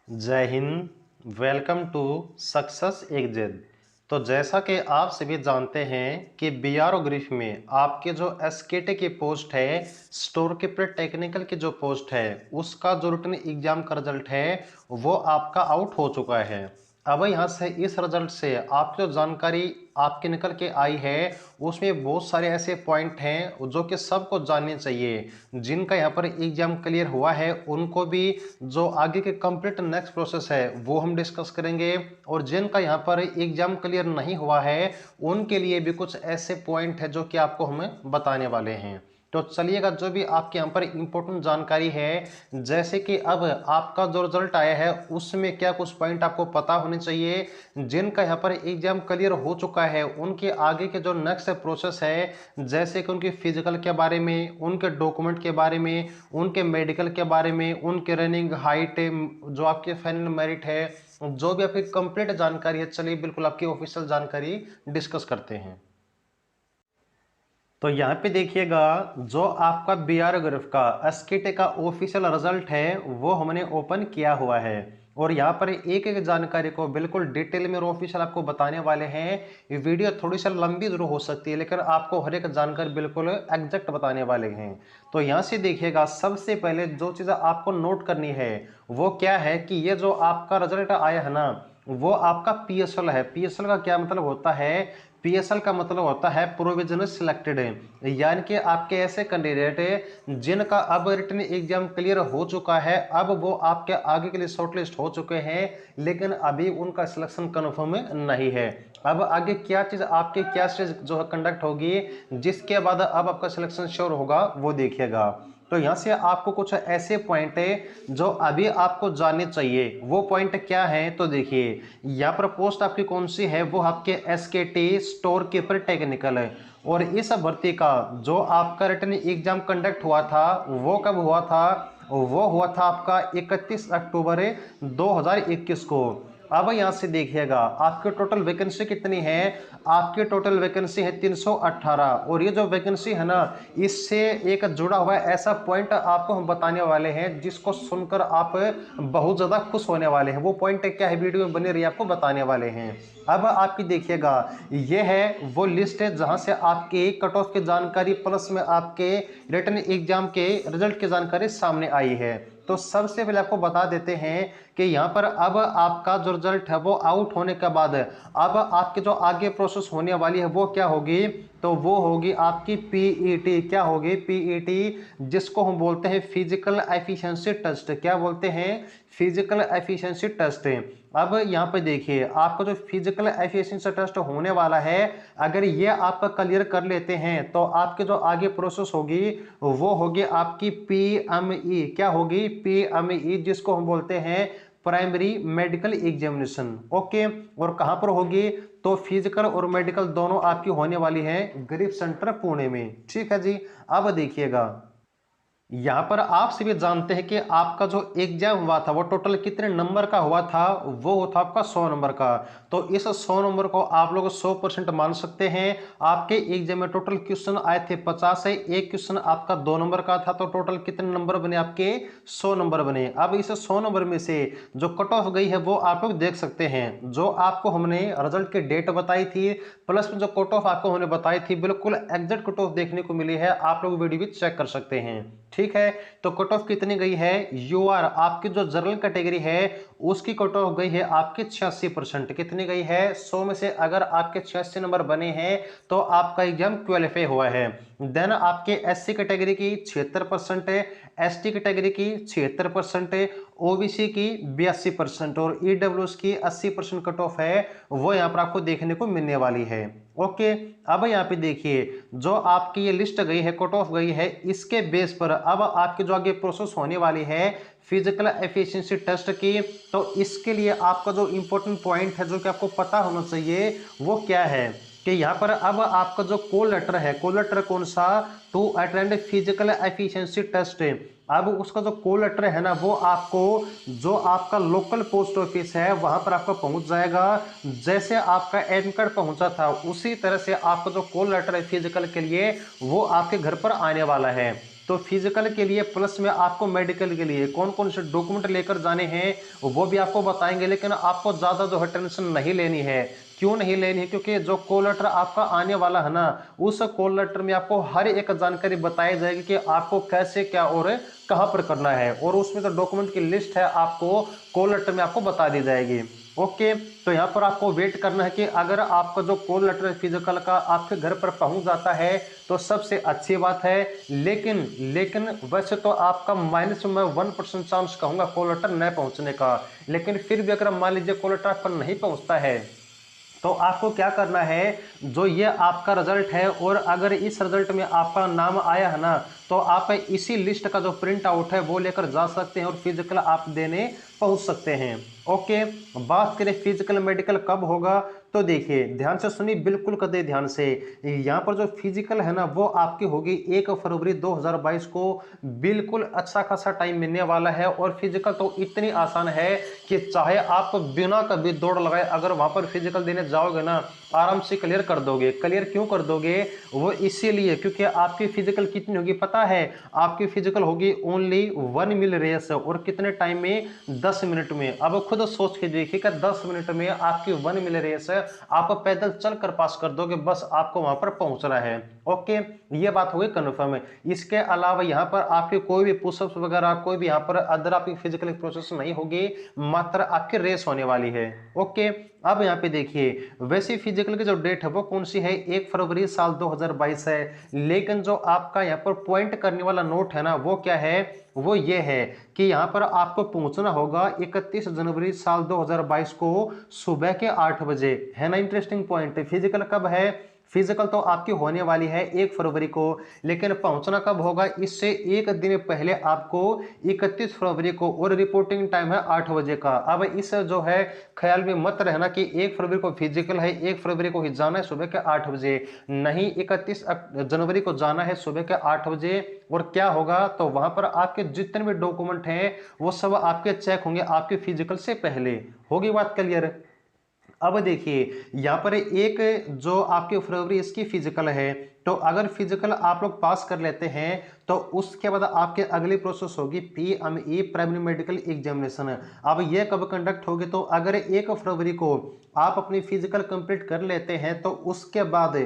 जय हिंद। Welcome to success exit. तो जैसा कि आप सभी जानते हैं कि बीआरओ ग्रीफ में आपके जो एसकेटी की पोस्ट है, स्टोर कीपर टेक्निकल की जो पोस्ट है, उसका जो रिटन एग्जाम का रिजल्ट है वो आपका आउट हो चुका है। अब यहाँ से इस रिजल्ट से आपकी जो जानकारी आपके निकल के आई है उसमें बहुत सारे ऐसे पॉइंट हैं जो कि सबको जानने चाहिए। जिनका यहाँ पर एग्जाम क्लियर हुआ है उनको भी जो आगे के कंप्लीट नेक्स्ट प्रोसेस है वो हम डिस्कस करेंगे, और जिनका यहाँ पर एग्जाम क्लियर नहीं हुआ है उनके लिए भी कुछ ऐसे पॉइंट है जो कि आपको हमें बताने वाले हैं। तो चलिएगा, जो भी आपके यहाँ पर इंपॉर्टेंट जानकारी है, जैसे कि अब आपका जो रिजल्ट आया है उसमें क्या कुछ पॉइंट आपको पता होने चाहिए। जिनका यहाँ पर एग्जाम क्लियर हो चुका है उनके आगे के जो नेक्स्ट प्रोसेस है, जैसे कि उनकी फिजिकल के बारे में, उनके डॉक्यूमेंट के बारे में, उनके मेडिकल के बारे में, उनके रनिंग हाइट, जो आपके फाइनल मेरिट है, जो भी आपकी कंप्लीट जानकारी है, चलिए बिल्कुल आपकी ऑफिशियल जानकारी डिस्कस करते हैं। तो यहाँ पे देखिएगा, जो आपका बीआर ग्रुप का एसकेटी का ऑफिशियल रिजल्ट है वो हमने ओपन किया हुआ है, और यहाँ पर एक एक जानकारी को बिल्कुल डिटेल में और ऑफिशियल आपको बताने वाले हैं। ये वीडियो थोड़ी सी लंबी जरूर हो सकती है लेकिन आपको हर एक जानकारी बिल्कुल एग्जैक्ट बताने वाले हैं। तो यहाँ से देखिएगा, सबसे पहले जो चीज़ आपको नोट करनी है वो क्या है कि ये जो आपका रिजल्ट आया है ना, वो आपका पीएसएल है। पीएसएल का क्या मतलब होता है? पीएसएल का मतलब होता है प्रोविजनल सिलेक्टेड, यानी कि आपके ऐसे कैंडिडेट जिनका अब रिटन एग्जाम क्लियर हो चुका है, अब वो आपके आगे के लिए शॉर्टलिस्ट हो चुके हैं लेकिन अभी उनका सिलेक्शन कन्फर्म नहीं है। अब आगे क्या चीज आपके क्या स्टेज जो है कंडक्ट होगी, जिसके बाद अब आपका सिलेक्शन श्योर होगा, वो देखिएगा। तो यहाँ से आपको कुछ ऐसे पॉइंट है जो अभी आपको जानने चाहिए। वो पॉइंट क्या है तो देखिए, यहाँ पर पोस्ट आपकी कौन सी है, वो आपके एसकेटी स्टोर कीपर टेक्निकल है। और इस भर्ती का जो आपका रिटन एग्जाम कंडक्ट हुआ था वो कब हुआ था? वो हुआ था आपका 31 अक्टूबर 2021 को। अब यहां से देखिएगा, आपकी टोटल वैकेंसी कितनी है? आपकी टोटल वैकेंसी है 318। और ये जो वैकेंसी है ना, इससे एक जुड़ा हुआ ऐसा पॉइंट आपको हम बताने वाले हैं जिसको सुनकर आप बहुत ज्यादा खुश होने वाले हैं। वो पॉइंट क्या है, वीडियो में बने रहिए, आपको बताने वाले हैं। अब आपकी देखिएगा, ये है वो लिस्ट है जहां से आपके कट ऑफ की जानकारी प्लस में आपके रिटन एग्जाम के रिजल्ट की जानकारी सामने आई है। तो सबसे पहले आपको बता देते हैं कि यहाँ पर अब आपका जो रिजल्ट है वो आउट होने के बाद अब आपकी जो आगे प्रोसेस होने वाली है वो क्या होगी? तो वो होगी आपकी पीईटी। क्या होगी? पीईटी, जिसको हम बोलते हैं फिजिकल एफिशिएंसी टेस्ट। क्या बोलते हैं? Physical efficiency test. अब यहाँ पे देखिए, आपका जो फिजिकल एफिशिएंसी टेस्ट होने वाला है, अगर ये आप क्लियर कर लेते हैं तो आपके जो आगे प्रोसेस होगी वो होगी आपकी पीएमई। क्या होगी? पीएमई, जिसको हम बोलते हैं प्राइमरी मेडिकल एग्जामिनेशन। ओके, और कहां पर होगी? तो फिजिकल और मेडिकल दोनों आपकी होने वाली है ग्रीफ सेंटर पुणे में। ठीक है जी। अब देखिएगा, यहाँ पर आप सभी जानते हैं कि आपका जो एग्जाम हुआ था वो टोटल कितने नंबर का हुआ था? वो था आपका 100 नंबर का। तो इस 100 नंबर को आप लोग 100% मान सकते हैं। आपके एग्जाम में टोटल क्वेश्चन आए थे 50 है, एक क्वेश्चन आपका 2 नंबर का था, तो टोटल कितने नंबर बने आपके? 100 नंबर बने। अब इस 100 नंबर में से जो कट ऑफ गई है वो आप लोग देख सकते हैं। जो आपको हमने रिजल्ट की डेट बताई थी प्लस में जो कट ऑफ आपको हमने बताई थी, बिल्कुल एग्जैक्ट कट ऑफ देखने को मिली है। आप लोग वीडियो भी चेक कर सकते हैं। ठीक है, तो कट ऑफ कितनी गई है? यूआर आपकी जो जनरल कैटेगरी है उसकी कट ऑफ गई है आपके 86%। कितनी गई है? 100 में से अगर आपके 86 नंबर बने हैं तो आपका एग्जाम क्वालिफाई हुआ है। देन आपके एससी कैटेगरी की 76% है, एसटी कैटेगरी की 76% है, ओबीसी की 82% और ईडब्ल्यूएस की 80% कट ऑफ है, वो यहाँ पर आपको देखने को मिलने वाली है। ओके, अब यहाँ पे देखिए, जो आपकी ये लिस्ट गई है, कट ऑफ गई है, इसके बेस पर अब आपकी जो आगे प्रोसेस होने वाली है फिजिकल एफिशिएंसी टेस्ट की, तो इसके लिए आपका जो इंपॉर्टेंट पॉइंट है जो कि आपको पता होना चाहिए वो क्या है कि यहाँ पर अब आपका जो कॉल लेटर है, कॉल लेटर कौन सा? To attend physical efficiency test. अब उसका जो कॉल लेटर है ना, वो आपको जो आपका लोकल पोस्ट ऑफिस है वहां पर आपका पहुंच जाएगा। जैसे आपका एडमिट कार्ड पहुंचा था उसी तरह से आपका जो कॉल लेटर है फिजिकल के लिए वो आपके घर पर आने वाला है। तो फिजिकल के लिए प्लस में आपको मेडिकल के लिए कौन कौन से डॉक्यूमेंट लेकर जाने हैं वो भी आपको बताएंगे, लेकिन आपको ज़्यादा जो है टेंशन नहीं लेनी है। क्यों नहीं लेनी है? क्योंकि जो कॉल लेटर आपका आने वाला है ना, उस कॉल लेटर में आपको हर एक जानकारी बताई जाएगी कि आपको कैसे क्या और कहां पर करना है, और उसमें जो डॉक्यूमेंट की लिस्ट है आपको कॉल लेटर में आपको बता दी जाएगी। ओके, तो यहाँ पर आपको वेट करना है कि अगर आपका जो कॉल लेटर फिजिकल का आपके घर पर पहुंच जाता है तो सबसे अच्छी बात है, लेकिन वैसे तो आपका माइनस में 1% चांस कहूंगा कॉल लेटर न पहुंचने का। लेकिन फिर भी अगर मान लीजिए कॉल लेटर आप पर नहीं पहुंचता है तो आपको क्या करना है, जो ये आपका रिजल्ट है और अगर इस रिजल्ट में आपका नाम आया है ना, तो आप इसी लिस्ट का जो प्रिंट आउट है वो लेकर जा सकते हैं और फिजिकल आप देने पहुंच सकते हैं। ओके, बात करें फिजिकल मेडिकल कब होगा, तो देखिए ध्यान से सुनिए, बिल्कुल कदे ध्यान से। यहाँ पर जो फिजिकल है ना वो आपकी होगी 1 फरवरी 2022 को। बिल्कुल अच्छा खासा टाइम मिलने वाला है और फिजिकल तो इतनी आसान है कि चाहे आप बिना कभी दौड़ लगाए अगर वहां पर फिजिकल देने जाओगे ना, आराम से क्लियर कर दोगे। क्लियर क्यों कर दोगे? वो इसीलिए क्योंकि आपकी फिजिकल कितनी होगी पता है? आपकी फिजिकल होगी ओनली 1 मिल रेस, और कितने टाइम में? 10 मिनट में। अब खुद सोच के देखिए कि 10 मिनट में आपकी 1 मिल रेस आप पैदल चलकर पास कर दोगे, बस आपको वहां पर पहुंचना है। ओके, ये बात हो गई कन्फर्म है। इसके अलावा यहाँ पर आपकी कोई भी पुशअप्स वगैरह कोई भी यहाँ पर अदर आपकी फिजिकल प्रोसेस नहीं होगी, मात्र आपकी रेस होने वाली है। ओके, अब यहाँ पे देखिए वैसे फिजिकल की जो डेट है वो कौन सी है, 1 फरवरी साल 2022 है। लेकिन जो आपका यहाँ पर पॉइंट करने वाला नोट है ना वो क्या है, वो ये है कि यहाँ पर आपको पहुंचना होगा 31 जनवरी साल 2022 को सुबह के 8 बजे। है ना इंटरेस्टिंग पॉइंट? फिजिकल कब है? फिजिकल तो आपकी होने वाली है 1 फरवरी को, लेकिन पहुंचना कब होगा? इससे एक दिन पहले आपको 31 फरवरी को, और रिपोर्टिंग टाइम है 8 बजे का। अब इस जो है ख्याल में मत रहना कि 1 फरवरी को फिजिकल है, 1 फरवरी को ही जाना है सुबह के 8 बजे। नहीं, 31 जनवरी को जाना है सुबह के 8 बजे। और क्या होगा, तो वहां पर आपके जितने भी डॉक्यूमेंट हैं वो सब आपके चेक होंगे आपके फिजिकल से पहले। होगी बात क्लियर? अब देखिए यहाँ पर एक जो आपके फरवरी इसकी फिजिकल है, तो अगर फिजिकल आप लोग पास कर लेते हैं तो उसके बाद आपके अगली प्रोसेस होगी PME प्राइमरी मेडिकल एग्जामिनेशन। अब यह कब कंडक्ट होगी, तो अगर 1 फरवरी को आप अपनी फिजिकल कंप्लीट कर लेते हैं तो उसके बाद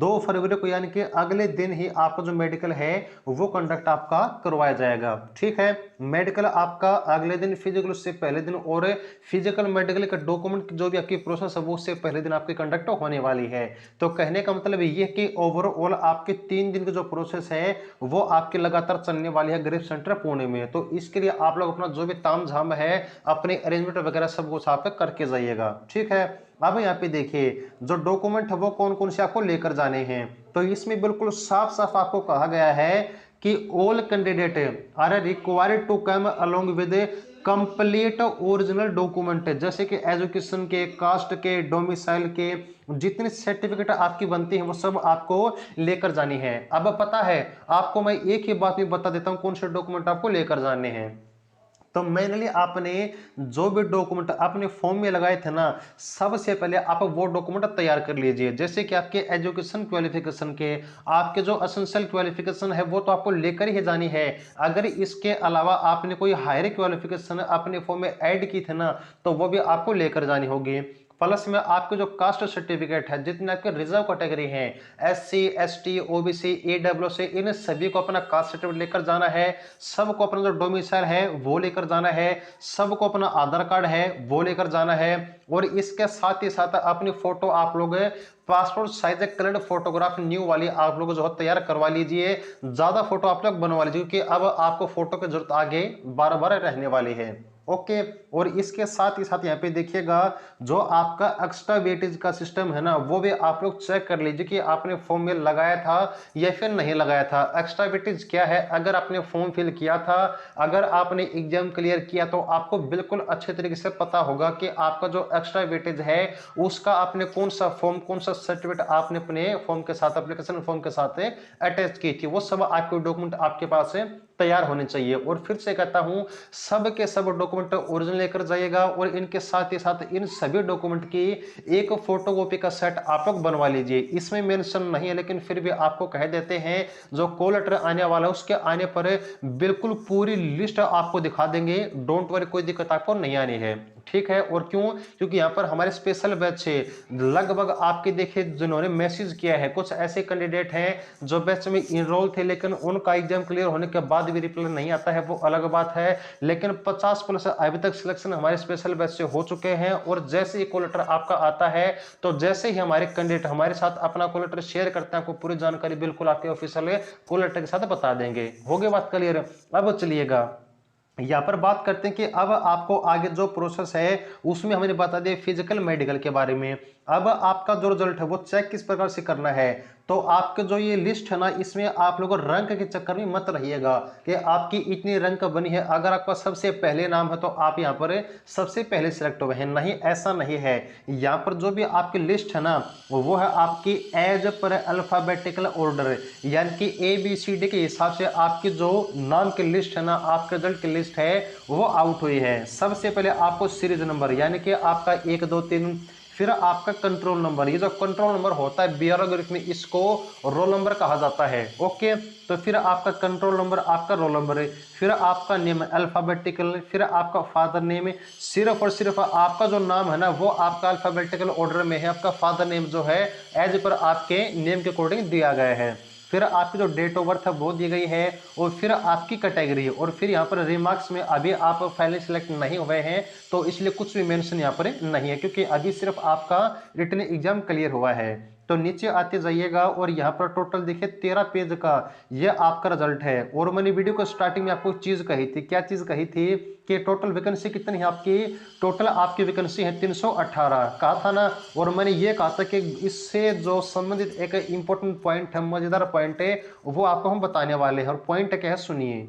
2 फरवरी को यानी कि अगले दिन ही आपका जो मेडिकल है वो कंडक्ट आपका करवाया जाएगा। ठीक है, मेडिकल आपका अगले दिन, फिजिकल उससे पहले दिन, और फिजिकल मेडिकल का डॉक्यूमेंट जो भी आपकी प्रोसेस है वो उससे पहले दिन आपकी कंडक्ट होने वाली है। तो कहने का मतलब ये कि ओवरऑल आपके 3 दिन की जो प्रोसेस है वो आपकी लगातार चलने वाली है ग्रेफ सेंटर पुणे में। तो इसके लिए आप लोग अपना जो भी ताम झाम है अपने अरेंजमेंट वगैरह सब कुछ आप करके जाइएगा। ठीक है, अब यहाँ पे देखिए जो डॉक्यूमेंट है वो कौन कौन से आपको लेकर जाने हैं, तो इसमें बिल्कुल साफ साफ आपको कहा गया है कि all candidate are required to come along with complete original document, जैसे कि एजुकेशन के, कास्ट के, डोमिसाइल के, जितने सर्टिफिकेट आपकी बनती हैं वो सब आपको लेकर जानी है। अब पता है आपको मैं एक ही बात में बता देता हूं कौन से डॉक्यूमेंट आपको लेकर जाने हैं। तो मेनली आपने जो भी डॉक्यूमेंट अपने फॉर्म में लगाए थे ना, सबसे पहले आप वो डॉक्यूमेंट तैयार कर लीजिए। जैसे कि आपके एजुकेशन क्वालिफिकेशन के, आपके जो एसेंशियल क्वालिफिकेशन है वो तो आपको लेकर ही जानी है। अगर इसके अलावा आपने कोई हायर क्वालिफिकेशन अपने फॉर्म में ऐड की थे ना, तो वो भी आपको लेकर जानी होगी। प्लस में आपके जो कास्ट सर्टिफिकेट है, जितने आपके रिजर्व कैटेगरी हैं, SC ST OBC AWS, इन सभी को अपना कास्ट सर्टिफिकेट लेकर जाना है। सबको अपना जो डोमिसाइल है वो लेकर जाना है। सबको अपना आधार कार्ड है वो लेकर जाना है। और इसके साथ ही साथ अपनी फोटो आप लोग passport size coloured photograph new वाली आप लोग जो है तैयार करवा लीजिए। ज्यादा फोटो आप लोग बनवा लीजिए क्योंकि अब आपको फोटो की जरूरत आगे बार बार रहने वाली है। ओके, और इसके साथ ही साथ यहाँ पे देखिएगा जो आपका एक्स्ट्रा वेटेज का सिस्टम है ना वो भी आप लोग चेक कर लीजिए कि आपने फॉर्म में लगाया था या फिर नहीं लगाया था। एक्स्ट्रा वेटेज क्या है, अगर आपने फॉर्म फिल किया था, अगर आपने एग्जाम क्लियर किया तो आपको बिल्कुल अच्छे तरीके से पता होगा कि आपका जो एक्स्ट्रा वेटेज है उसका आपने कौन सा फॉर्म, कौन सा सर्टिफिकेट आपने अपने फॉर्म के साथ, एप्लीकेशन फॉर्म के साथ अटैच की थी। वो सब आपके डॉक्यूमेंट आपके पास तैयार होने चाहिए। और फिर से कहता हूं सब के सब डॉक्यूमेंट डॉक्यूमेंट ओरिजिनल लेकर जाइएगा और इनके साथ ही साथ इन सभी डॉक्यूमेंट की एक फोटोकॉपी का सेट आप लोग बनवा लीजिए। इसमें मेंशन नहीं है लेकिन फिर भी आपको कह देते हैं, जो कॉल लेटर आने वाला है उसके आने पर बिल्कुल पूरी लिस्ट आपको दिखा देंगे। डोंट वरी, कोई दिक्कत आपको नहीं आनी है, ठीक है। और क्यों? क्योंकि यहाँ पर हमारे स्पेशल बैच से लगभग आपके देखिए जिन्होंने मैसेज किया है, कुछ ऐसे कैंडिडेट हैं जो बैच में इनरोल थे लेकिन उनका एग्जाम क्लियर होने के बाद भी रिप्लाई नहीं आता है, वो अलग बात है। लेकिन 50+ अभी तक सिलेक्शन हमारे स्पेशल बैच से हो चुके हैं और जैसे ही कॉल लेटर आपका आता है तो जैसे ही हमारे कैंडिडेट हमारे साथ अपना कॉल लेटर शेयर करते हैं, आपको पूरी जानकारी बिल्कुल आपके ऑफिशियल कॉल लेटर के साथ बता देंगे। हो गई बात क्लियर? अब चलिएगा यहाँ पर बात करते हैं कि अब आपको आगे जो प्रोसेस है उसमें हमने बता दिया फिजिकल मेडिकल के बारे में। अब आपका जो रिजल्ट है वो चेक किस प्रकार से करना है, तो आपके जो ये लिस्ट है ना, इसमें आप लोग रैंक के चक्कर में मत रहिएगा कि आपकी इतनी रैंक बनी है, अगर आपका सबसे पहले नाम है तो आप यहाँ पर सबसे पहले सिलेक्ट हुए हैं। नहीं, ऐसा नहीं है। यहाँ पर जो भी आपकी लिस्ट है ना वो है आपकी एज पर अल्फाबेटिकल ऑर्डर, यानी कि ABCD के हिसाब से आपकी जो नाम की लिस्ट है ना, आपके रिजल्ट की लिस्ट है वो आउट हुई है। सबसे पहले आपको सीरीज नंबर यानी कि आपका 1 2 3, फिर आपका कंट्रोल नंबर, ये जो कंट्रोल नंबर होता है BRO ग्रुप में इसको रोल नंबर कहा जाता है। ओके, तो फिर आपका कंट्रोल नंबर आपका रोल नंबर है, फिर आपका नेम अल्फाबेटिकल, फिर आपका फादर नेम, सिर्फ और सिर्फ आपका जो नाम है ना वो आपका अल्फाबेटिकल ऑर्डर में है, आपका फादर नेम जो है एज पर आपके नेम के अकॉर्डिंग दिया गया है, फिर आपकी जो डेट ऑफ बर्थ है वो दी गई है, और फिर आपकी कैटेगरी, और फिर यहाँ पर रिमार्क्स में अभी आप फाइनली सिलेक्ट नहीं हुए हैं तो इसलिए कुछ भी मेंशन यहाँ पर नहीं है, क्योंकि अभी सिर्फ आपका रिटन एग्जाम क्लियर हुआ है। तो नीचे आते जाइएगा और यहाँ पर टोटल देखिए 13 पेज का ये आपका रिजल्ट है। और मैंने वीडियो को स्टार्टिंग में आपको चीज कही थी, क्या चीज कही थी कि टोटल वैकेंसी कितनी है आपकी, टोटल आपकी वैकेंसी है 318 कहा था ना। और मैंने ये कहा था कि इससे जो संबंधित एक इंपॉर्टेंट पॉइंट है, मजेदार पॉइंट है, वो आपको हम बताने वाले हैं। और पॉइंट क्या है सुनिए,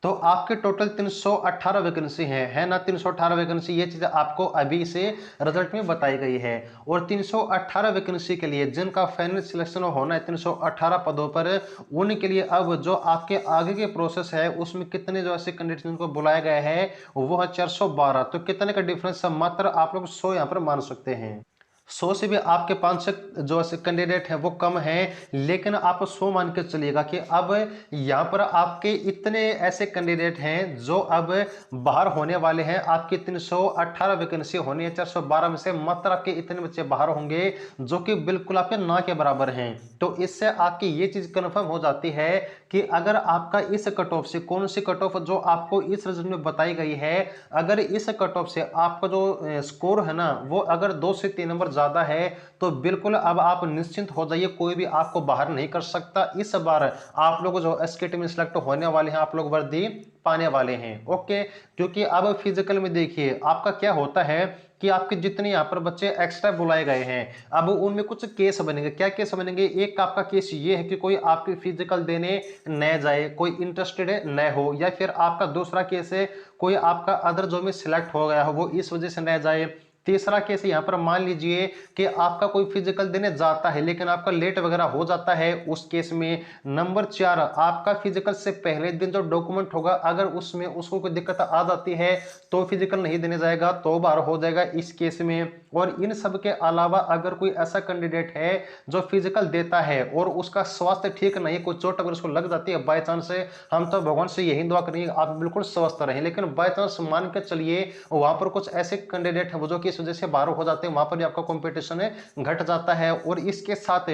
तो आपके टोटल 318 वैकेंसी है ना, 318 वैकेंसी, ये चीज आपको अभी से रिजल्ट में बताई गई है। और 318 वैकेंसी के लिए जिनका फाइनल सिलेक्शन होना है 318 पदों पर, उनके लिए अब जो आपके आगे के प्रोसेस है उसमें कितने जो ऐसे कैंडिडेट जिनको बुलाया गया है वो है 412। तो कितने का डिफरेंस, मात्र आप लोग 100 यहाँ पर मान सकते हैं। 100 से भी आपके 5 जो ऐसे कैंडिडेट हैं वो कम हैं, लेकिन आप 100 मान के चलिएगा कि अब यहाँ पर आपके इतने ऐसे कैंडिडेट हैं जो अब बाहर होने वाले हैं। आपकी 318 वैकेंसी होनी है, 412 में से मात्र आपके इतने बच्चे बाहर होंगे जो कि बिल्कुल आपके ना के बराबर हैं। तो इससे आपकी ये चीज कंफर्म हो जाती है कि अगर आपका इस कट ऑफ से, कौन सी कट ऑफ जो आपको इस रिजल्ट में बताई गई है, अगर इस कट ऑफ से आपका जो स्कोर है ना वो अगर 2 से 3 नंबर ज्यादा है तो बिल्कुल अब आप निश्चिंत हो जाइए, कोई भी आपको बाहर नहीं कर सकता। इस बार आप लोग जो एसकेटी में सिलेक्ट होने वाले हैं, आप लोग वर्दी पाने वाले हैं। ओके, क्योंकि अब फिजिकल में देखिए आपका क्या होता है कि आपके जितने यहाँ पर बच्चे एक्स्ट्रा बुलाए गए हैं अब उनमें कुछ केस बनेंगे। क्या केस बनेंगे? एक आपका केस ये है कि कोई आपकी फिजिकल देने न जाए, कोई इंटरेस्टेड न हो, या फिर आपका दूसरा केस है कोई आपका अदर जो में सिलेक्ट हो गया हो वो इस वजह से न जाए। तीसरा केस यहाँ पर मान लीजिए कि आपका कोई फिजिकल देने जाता है लेकिन आपका लेट वगैरह हो जाता है, उस केस में। नंबर 4, आपका फिजिकल से पहले दिन जो डॉक्यूमेंट होगा अगर उसमें उसको कोई दिक्कत आ जाती है तो फिजिकल नहीं देने जाएगा, तो बाहर हो जाएगा इस केस में। और इन सब के अलावा अगर कोई ऐसा कैंडिडेट है जो फिजिकल देता है और उसका स्वास्थ्य ठीक नहीं, कोई चोट अगर उसको लग जाती है बाय चांस, हम तो भगवान से यही दुआ करेंगे आप बिल्कुल स्वस्थ रहें, लेकिन बाय चांस मान के चलिए वहां पर कुछ ऐसे कैंडिडेट है वो जो कि इस वजह से बाहर हो जाते हैं, वहां पर भी आपका कंपटीशन घट जाता है। और इसके साथ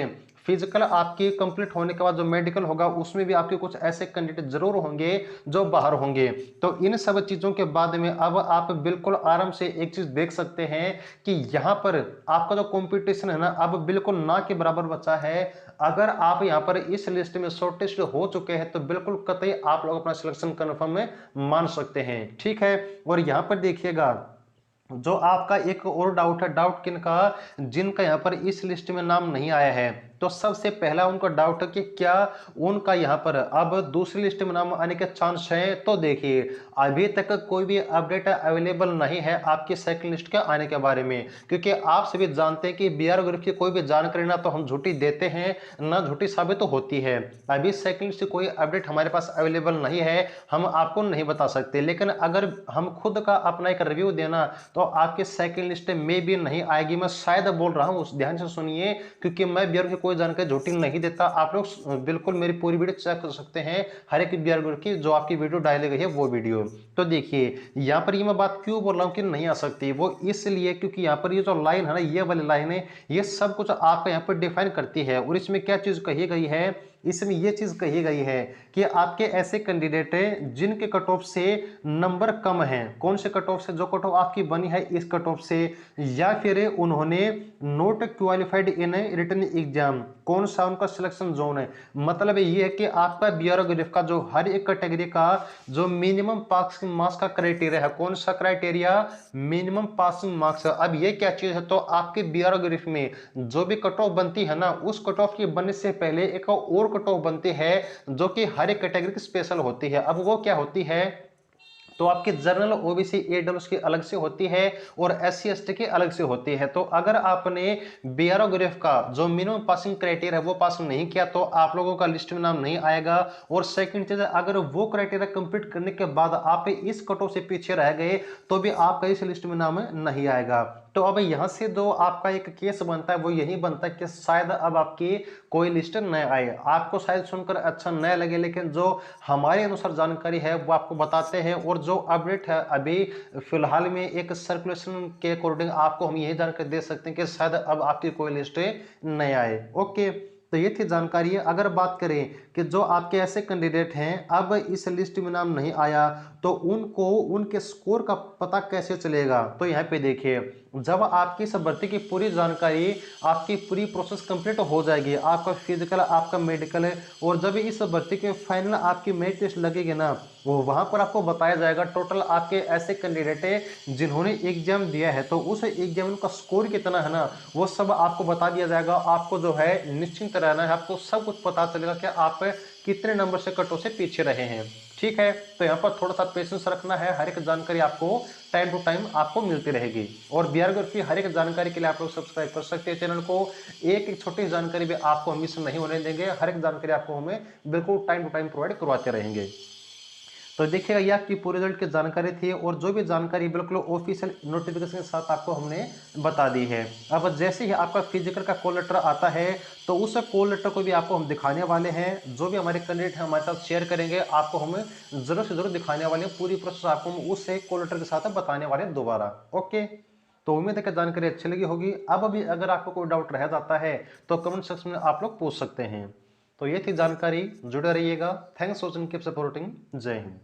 फिजिकल आपकी कंप्लीट होने के बाद जो मेडिकल होगा उसमें भी आपके कुछ ऐसे कैंडिडेट जरूर होंगे जो बाहर होंगे। तो इन सब चीजों के बाद में अब आप बिल्कुल आराम से एक चीज देख सकते हैं कि यहाँ पर आपका जो कंपटीशन है ना अब बिल्कुल ना के बराबर बचा है। अगर आप यहाँ पर इस लिस्ट में शॉर्टलिस्ट हो चुके हैं तो बिल्कुल कतई आप लोग अपना सिलेक्शन कन्फर्म में मान सकते हैं, ठीक है। और यहाँ पर देखिएगा जो आपका एक और डाउट है, डाउट किन का, जिनका यहाँ पर इस लिस्ट में नाम नहीं आया है, तो सबसे पहला उनका डाउट है कि क्या उनका यहाँ पर अब दूसरी लिस्ट में नाम आने के चांस है। तो देखिए अभी तक कोई भी अपडेट अवेलेबल नहीं है आपकी सेकंड लिस्ट के आने के बारे में, क्योंकि आप सभी जानते हैं कि बीआर ग्रुप की कोई भी जानकारी ना तो हम झूठी देते हैं ना झूठी साबित तो होती है। अभी सेकंड लिस्ट की कोई अपडेट हमारे पास अवेलेबल नहीं है, हम आपको नहीं बता सकते। लेकिन अगर हम खुद का अपना एक रिव्यू देना तो आपकी सेकंड लिस्ट में भी नहीं आएगी। मैं शायद बोल रहा हूं, ध्यान से सुनिए, क्योंकि मैं बीआर की कोई जानकारी झूठी नहीं देता। आप लोग बिल्कुल मेरी पूरी वीडियो चेक कर सकते हैं, हर एक बीआर ग्रुप की जो आपकी वीडियो डाली गई है वो वीडियो। तो देखिए यहाँ पर ये मैं बात क्यों बोल रहा हूँ कि नहीं आ सकती, वो इसलिए क्योंकि यहाँ पर ये जो लाइन है ना, ये वाली लाइन है, ये सब कुछ आपका यहाँ पर डिफाइन करती है। और इसमें क्या चीज कही गई है, इसमें यह चीज कही गई है कि आपके ऐसे कैंडिडेट हैं जिनके कट ऑफ से नंबर कम है। कौन से कट ऑफ से? जो कट ऑफ आपकी बनी है इस कट ऑफ से, या फिर उन्होंने not qualified in written exam. कौन सा उनका सिलेक्शन जोन है? मतलब ये है कि आपका बीआरओ ग्रेफ का जो हर एक कैटेगरी का जो मिनिमम पासिंग मार्क्स का क्राइटेरिया है, कौन सा क्राइटेरिया? Minimum passing marks. अब ये क्या चीज है, तो आपके बीआरओ ग्रेफ में जो भी कट ऑफ बनती है ना, उस कट ऑफ के बनने से पहले एक और कट ऑफ बनती है जो कि हर एक कैटेगरी की स्पेशल होती है। अब वो क्या होती है, तो आपके जनरल ओबीसी ईडब्ल्यूएस की अलग से होती है और एससी एसटी की अलग से होती है। तो अगर आपने बीआरओ ग्रेफ का जो मिनिमम पासिंग क्राइटेरिया है वो पास नहीं किया तो आप लोगों का लिस्ट में नाम नहीं आएगा। और सेकंड चीज, अगर वो क्राइटेरिया कंप्लीट करने के बाद आप इस कट ऑफ से पीछे रह गए तो भी आपका इस लिस्ट में नाम नहीं आएगा। तो अब यहां से जो आपका एक केस बनता है वो यही बनता है कि शायद अब आपकी कोई लिस्ट न आए। आपको शायद सुनकर अच्छा न लगे, लेकिन जो हमारे अनुसार जानकारी है वो आपको बताते हैं। और जो अपडेट है अभी फिलहाल में एक सर्कुलेशन के अकॉर्डिंग आपको हम यही जानकारी दे सकते हैं कि शायद अब आपकी कोई लिस्ट नहीं आए। ओके, तो ये थी जानकारी। अगर बात करें कि जो आपके ऐसे कैंडिडेट हैं अब इस लिस्ट में नाम नहीं आया तो उनको उनके स्कोर का पता कैसे चलेगा, तो यहाँ पे देखिए, जब आपकी इस भर्ती की पूरी जानकारी, आपकी पूरी प्रोसेस कंप्लीट हो जाएगी, आपका फिजिकल, आपका मेडिकल है, और जब इस भर्ती के फाइनल आपकी मेरिट टेस्ट लगेगी ना, वो वहां पर आपको बताया जाएगा टोटल आपके ऐसे कैंडिडेट है जिन्होंने एग्जाम दिया है, तो उस एग्जाम का स्कोर कितना है ना, वो सब आपको बता दिया जाएगा। आपको जो है निश्चिंत रहना है, आपको सब कुछ पता चलेगा कि आप कितने नंबर से कट ऑफ से पीछे रहे हैं। ठीक है, तो यहाँ पर थोड़ा सा पेशेंस रखना है, हर एक जानकारी आपको टाइम टू टाइम आपको मिलती रहेगी। और बीआर ग्रुप की हर एक जानकारी के लिए आप लोग सब्सक्राइब कर सकते हैं चैनल को। एक एक छोटी जानकारी भी आपको हम मिस नहीं होने देंगे, हर एक जानकारी आपको हमें बिल्कुल टाइम टू टाइम प्रोवाइड करवाते रहेंगे। तो देखिएगा ये आपकी पूरे रिजल्ट की जानकारी थी, और जो भी जानकारी बिल्कुल ऑफिशियल नोटिफिकेशन के साथ आपको हमने बता दी है। अब जैसे ही आपका फिजिकल का कॉल लेटर आता है तो उस कॉल लेटर को भी आपको हम दिखाने वाले हैं। जो भी हमारे कैंडिडेट हैं हमारे साथ शेयर करेंगे, आपको हमें जरूर से जरूर दिखाने वाले हैं, पूरी प्रोसेस आपको हम उस कॉल लेटर के साथ बताने वाले हैं दोबारा। ओके, तो उम्मीद है कि जानकारी अच्छी लगी होगी। अब भी अगर आपको कोई डाउट रह जाता है तो कमेंट सेक्शन में आप लोग पूछ सकते हैं। तो ये थी जानकारी, जुड़े रहिएगा। Thanks for watching, keep supporting. जय हिंद।